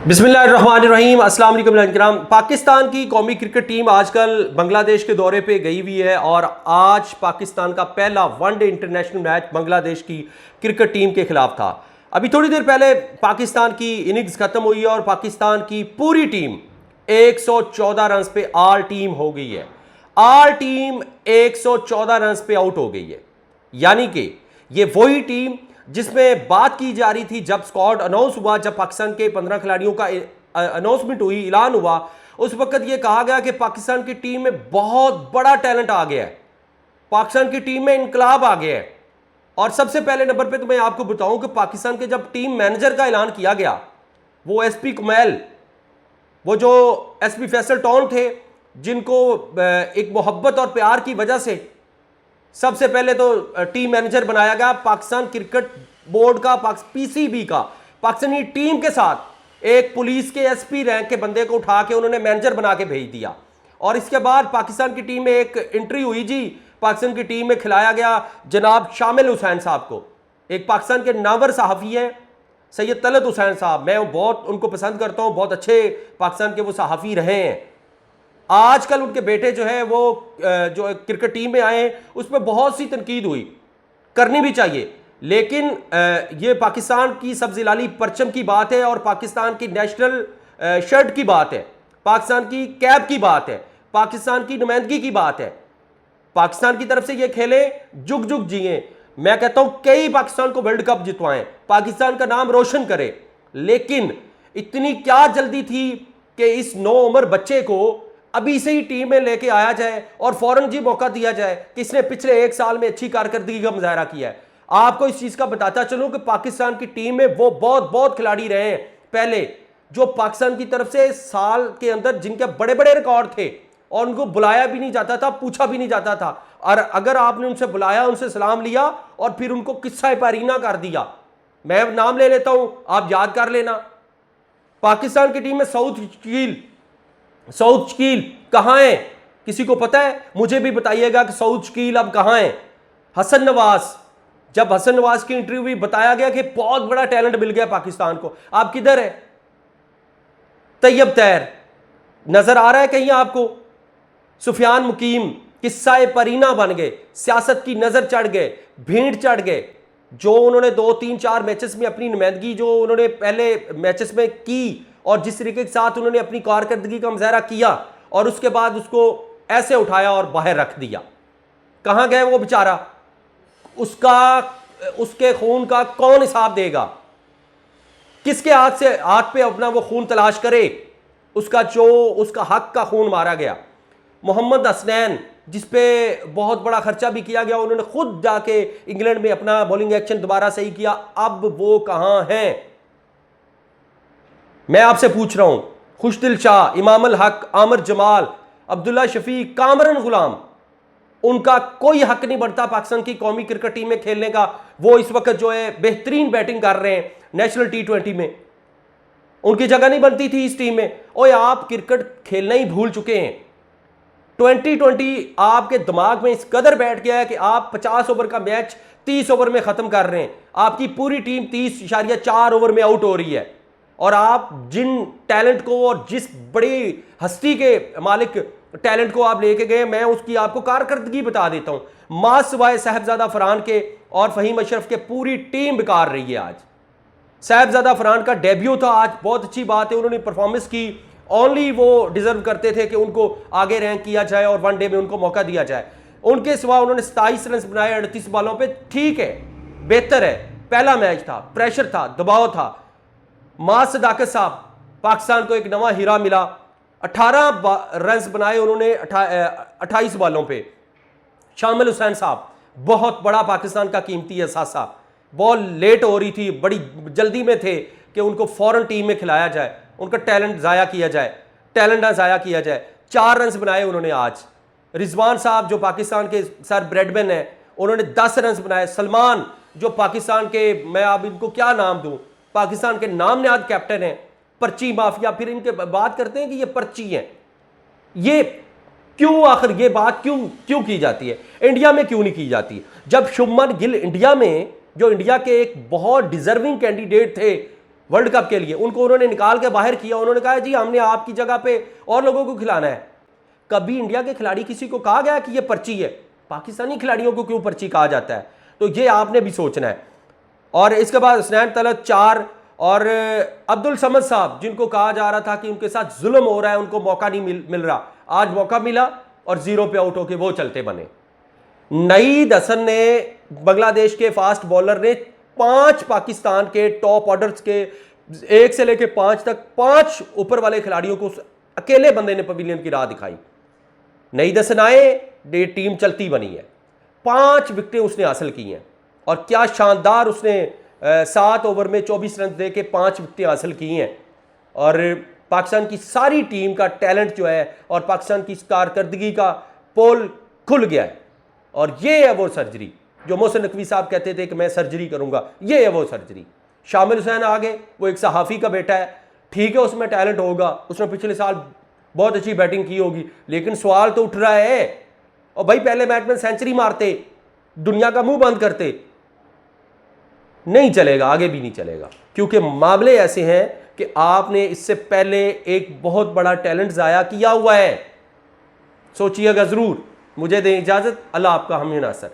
बिस्मिल्लाहिर्रहमानिर्रहीम। अस्सलाम वालेकुम नाज़रीन। पाकिस्तान की कौमी क्रिकेट टीम आजकल बांग्लादेश के दौरे पे गई हुई है और आज पाकिस्तान का पहला वनडे इंटरनेशनल मैच बांग्लादेश की क्रिकेट टीम के खिलाफ था। अभी थोड़ी देर पहले पाकिस्तान की इनिंग्स खत्म हुई है और पाकिस्तान की पूरी टीम 114 रन पे ऑल टीम हो गई है। ऑल टीम 114 रन पे आउट हो गई है, यानी कि ये वही टीम जिसमें बात की जा रही थी जब स्क्वाड अनाउंस हुआ, जब पाकिस्तान के 15 खिलाड़ियों का अनाउंसमेंट हुई, ऐलान हुआ, उस वक्त यह कहा गया कि पाकिस्तान की टीम में बहुत बड़ा टैलेंट आ गया है, पाकिस्तान की टीम में इनकलाब आ गया है। और सबसे पहले नंबर पे तो मैं आपको बताऊं कि पाकिस्तान के जब टीम मैनेजर का ऐलान किया गया, वो एसपी कुमैल, वो जो एसपी फैसल टॉन थे, जिनको एक मोहब्बत और प्यार की वजह से सबसे पहले तो टीम मैनेजर बनाया गया पाकिस्तान क्रिकेट बोर्ड का, पीसीबी का, पाकिस्तानी टीम के साथ एक पुलिस के एसपी रैंक के बंदे को उठा के उन्होंने मैनेजर बना के भेज दिया। और इसके बाद पाकिस्तान की टीम में एक एंट्री हुई जी, पाकिस्तान की टीम में खिलाया गया जनाब शामिल हुसैन साहब को। एक पाकिस्तान के नामवर सहाफ़ी हैं सैयद तलत हुसैन साहब, मैं बहुत उनको पसंद करता हूँ, बहुत अच्छे पाकिस्तान के वो सहाफ़ी रहे हैं। आजकल उनके बेटे जो है वो जो क्रिकेट टीम में आए हैं, उस पर बहुत सी तनकीद हुई, करनी भी चाहिए, लेकिन ये पाकिस्तान की सब्ज़ लाली परचम की बात है और पाकिस्तान की नेशनल शर्ट की बात है, पाकिस्तान की कैप की बात है, पाकिस्तान की नुमाइंदगी की बात है। पाकिस्तान की तरफ से ये खेले, जुग जुग जिए। मैं कहता हूं कई पाकिस्तान को वर्ल्ड कप जितवाएं, पाकिस्तान का नाम रोशन करें, लेकिन इतनी क्या जल्दी थी कि इस नौ उम्र बच्चे को अभी से ही टीम में लेके आया जाए और फौरन जी मौका दिया जाए कि इसने पिछले एक साल में अच्छी कारकर्दगी का मुजाहरा किया है। आपको इस चीज का बताता चलूं कि पाकिस्तान की टीम में वो बहुत बहुत खिलाड़ी रहे हैं पहले, जो पाकिस्तान की तरफ से साल के अंदर जिनके बड़े बड़े रिकॉर्ड थे और उनको बुलाया भी नहीं जाता था, पूछा भी नहीं जाता था, और अगर आपने उनसे बुलाया, उनसे सलाम लिया और फिर उनको किस्सा पारीना कर दिया, मैं नाम ले लेता हूं, आप याद कर लेना। पाकिस्तान की टीम में सऊद शकील कहां है? किसी को पता है? मुझे भी बताइएगा कि सऊद शकील अब कहां है। हसन नवाज, जब हसन नवाज की इंटरव्यू भी बताया गया कि बहुत बड़ा टैलेंट मिल गया पाकिस्तान को, आप किधर है? तैयब तैर नजर आ रहा है कहीं आपको? सुफियान मुकीम किस्सा परीना बन गए, सियासत की नजर चढ़ गए, भीड़ चढ़ गए। जो उन्होंने 2-3-4 मैचेस में अपनी नुमाइंदगी जो उन्होंने पहले मैचेस में की और जिस तरीके के साथ उन्होंने अपनी कारकर्दगी का मुजाहरा किया और उसके बाद उसको ऐसे उठाया और बाहर रख दिया, कहां गए वो बेचारा? उसके खून का कौन हिसाब देगा? किसके हाथ पे अपना वो खून तलाश करे, उसका हक का खून मारा गया। मोहम्मद हसनैन, जिस पे बहुत बड़ा खर्चा भी किया गया, उन्होंने खुद जाके इंग्लैंड में अपना बॉलिंग एक्शन दोबारा सही किया, अब वो कहां हैं? मैं आपसे पूछ रहा हूं। खुशदिल शाह, इमाम अल हक, आमिर जमाल, अब्दुल्ला शफीक, कामरान गुलाम, उनका कोई हक नहीं बनता पाकिस्तान की कौमी क्रिकेट टीम में खेलने का। वो इस वक्त जो है बेहतरीन बैटिंग कर रहे हैं नेशनल T20 में, उनकी जगह नहीं बनती थी इस टीम में। ओए, आप क्रिकेट खेलना ही भूल चुके हैं। 2020 आपके दिमाग में इस कदर बैठ गया है कि आप 50 ओवर का मैच 30 ओवर में खत्म कर रहे हैं। आपकी पूरी टीम 30.4 ओवर में आउट हो रही है और आप जिन टैलेंट को और जिस बड़ी हस्ती के मालिक टैलेंट को आप लेके गए, मैं उसकी आपको कारकर्दगी बता देता हूं। मास सिवाय साहबजादा फरहान के और फहीम अशरफ के पूरी टीम बेकार रही है। आज साहबजादा फरहान का डेब्यू था, आज बहुत अच्छी बात है, उन्होंने परफॉर्मेंस की, ओनली वो डिजर्व करते थे कि उनको आगे रैंक किया जाए और वनडे में उनको मौका दिया जाए। उनके सिवा उन्होंने 27 रन बनाए 38 बॉलों पे, ठीक है, बेहतर है, पहला मैच था, प्रेशर था, दबाव था। मां सदाकत साहब, पाकिस्तान को एक नवा हीरा मिला, 18 रन बनाए उन्होंने 28 बॉलों पे। शामिल हुसैन साहब, बहुत बड़ा पाकिस्तान का कीमती असासा, बॉल लेट हो रही थी, बड़ी जल्दी में थे कि उनको फौरन टीम में खिलाया जाए, उनका टैलेंट ज़ाया किया जाए, टैलेंट ना ज़ाया किया जाए। 4 रन बनाए उन्होंने आज। रिजवान साहब जो पाकिस्तान के सर ब्रेडमैन हैं, उन्होंने 10 रन बनाए। सलमान जो पाकिस्तान के, मैं अब इनको क्या नाम दूं, पाकिस्तान के नाम नेहाद कैप्टन है, पर्ची माफिया, फिर इनके बात करते हैं कि ये पर्ची हैं। ये क्यों, आखिर ये बात क्यों की जाती है? इंडिया में क्यों नहीं की जाती? जब शुभमन गिल इंडिया में, जो इंडिया के एक बहुत डिजर्विंग कैंडिडेट थे वर्ल्ड कप के लिए, उनको उन्होंने निकाल के बाहर किया। उन्होंने कहा जी हमने आपकी जगह पे और लोगों को खिलाना है। कभी इंडिया के खिलाड़ी किसी को कहा गया कि ये पर्ची है? पाकिस्तानी खिलाड़ियों को क्यों पर्ची कहा जाता है? तो ये आपने भी सोचना है। और इसके बाद हसनैन तलत 4 और अब्दुल समद साहब, जिनको कहा जा रहा था कि उनके साथ जुल्म हो रहा है, उनको मौका नहीं मिल रहा, आज मौका मिला और 0 पे आउट होके वो चलते बने। नईद हसन ने, बांग्लादेश के फास्ट बॉलर ने 5 पाकिस्तान के टॉप ऑर्डर्स के 1 से लेके 5 तक 5 ऊपर वाले खिलाड़ियों को अकेले बंदे ने पवेलियन की राह दिखाई। नईद हसन आए, टीम चलती बनी है। 5 विकेटें उसने हासिल की हैं और क्या शानदार उसने 7 ओवर में 24 रन दे के 5 विकेटें हासिल की हैं। और पाकिस्तान की सारी टीम का टैलेंट जो है और पाकिस्तान की कारकर्दगी का पोल खुल गया है। और ये है वो सर्जरी जो मोहसिन नकवी साहब कहते थे कि मैं सर्जरी करूंगा, ये है वो सर्जरी। शामिल हुसैन आ गए, वो एक सहाफ़ी का बेटा है, ठीक है उसमें टैलेंट होगा, उसने पिछले साल बहुत अच्छी बैटिंग की होगी, लेकिन सवाल तो उठ रहा है, और भाई पहले मैच में सेंचुरी मारते, दुनिया का मुंह बंद करते, नहीं चलेगा, आगे भी नहीं चलेगा। क्योंकि मामले ऐसे हैं कि आपने इससे पहले एक बहुत बड़ा टैलेंट ज़ाया किया हुआ है। सोचिएगा ज़रूर। मुझे दें इजाज़त, अल्लाह आपका हामी नासर।